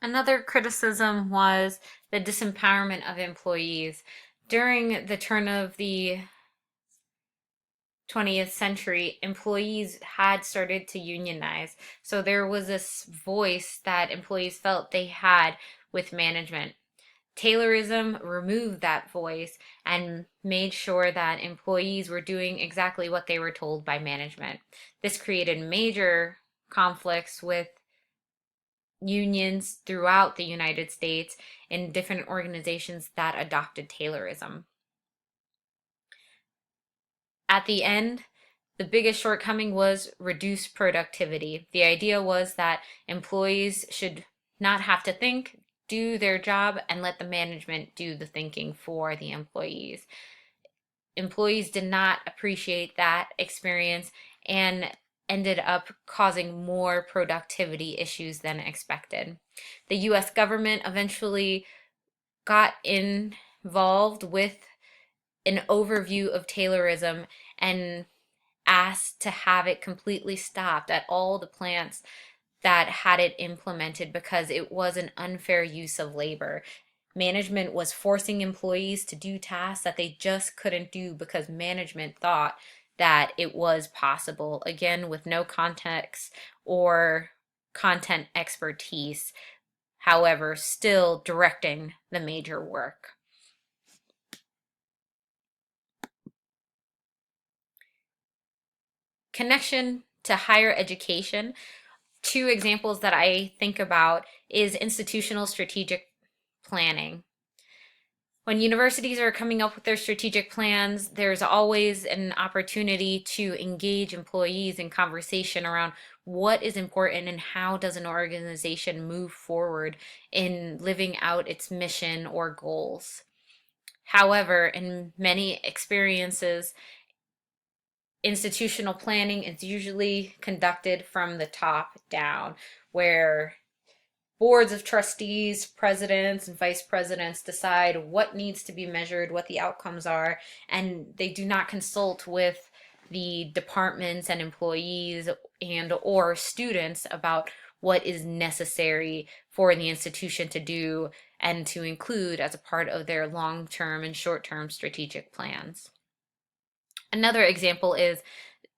Another criticism was the disempowerment of employees. During the turn of the 20th century, employees had started to unionize. So there was this voice that employees felt they had with management. Taylorism removed that voice and made sure that employees were doing exactly what they were told by management. This created major conflicts with unions throughout the United States in different organizations that adopted Taylorism. At the end, the biggest shortcoming was reduced productivity. The idea was that employees should not have to think, do their job, and let the management do the thinking for the employees. Employees did not appreciate that experience and ended up causing more productivity issues than expected. The US government eventually got involved with an overview of Taylorism and asked to have it completely stopped at all the plants that had it implemented because it was an unfair use of labor. Management was forcing employees to do tasks that they just couldn't do because management thought that it was possible, again, with no context or content expertise, however, still directing the major work. Connection to higher education. Two examples that I think about is institutional strategic planning. When universities are coming up with their strategic plans, there's always an opportunity to engage employees in conversation around what is important and how does an organization move forward in living out its mission or goals. However, in many experiences, institutional planning is usually conducted from the top down, where boards of trustees, presidents, and vice presidents decide what needs to be measured, what the outcomes are, and they do not consult with the departments and employees and or students about what is necessary for the institution to do and to include as a part of their long-term and short-term strategic plans. Another example is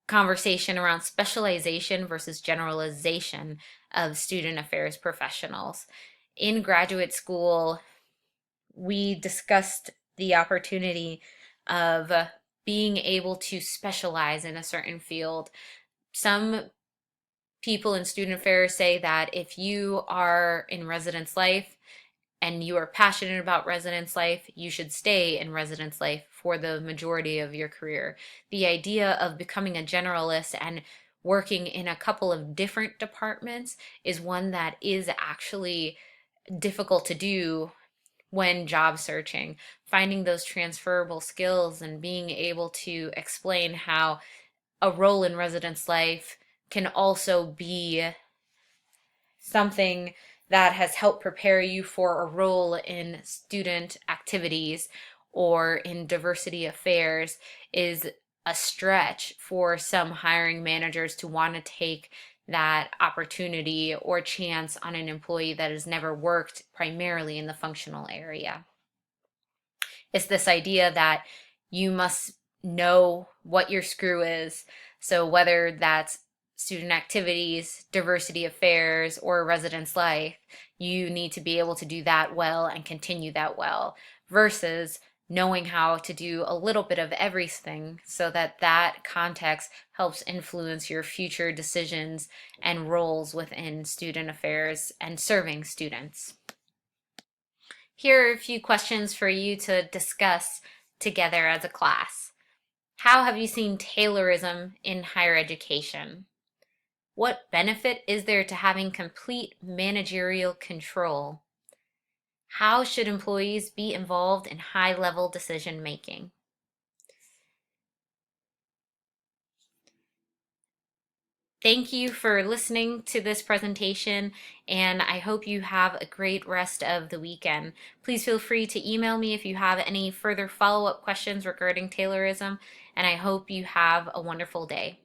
conversation around specialization versus generalization of student affairs professionals. In graduate school, we discussed the opportunity of being able to specialize in a certain field. Some people in student affairs say that if you are in residence life and you are passionate about residence life, you should stay in residence life for the majority of your career. The idea of becoming a generalist and working in a couple of different departments is one that is actually difficult to do when job searching. Finding those transferable skills and being able to explain how a role in residence life can also be something that has helped prepare you for a role in student activities or in diversity affairs is a stretch for some hiring managers to want to take that opportunity or chance on an employee that has never worked primarily in the functional area. It's this idea that you must know what your screw is. So whether that's student activities, diversity affairs, or residence life, you need to be able to do that well and continue that well versus knowing how to do a little bit of everything so that that context helps influence your future decisions and roles within student affairs and serving students. Here are a few questions for you to discuss together as a class. How have you seen Taylorism in higher education? What benefit is there to having complete managerial control? How should employees be involved in high-level decision making? Thank you for listening to this presentation, and I hope you have a great rest of the weekend. Please feel free to email me if you have any further follow-up questions regarding Taylorism, and I hope you have a wonderful day.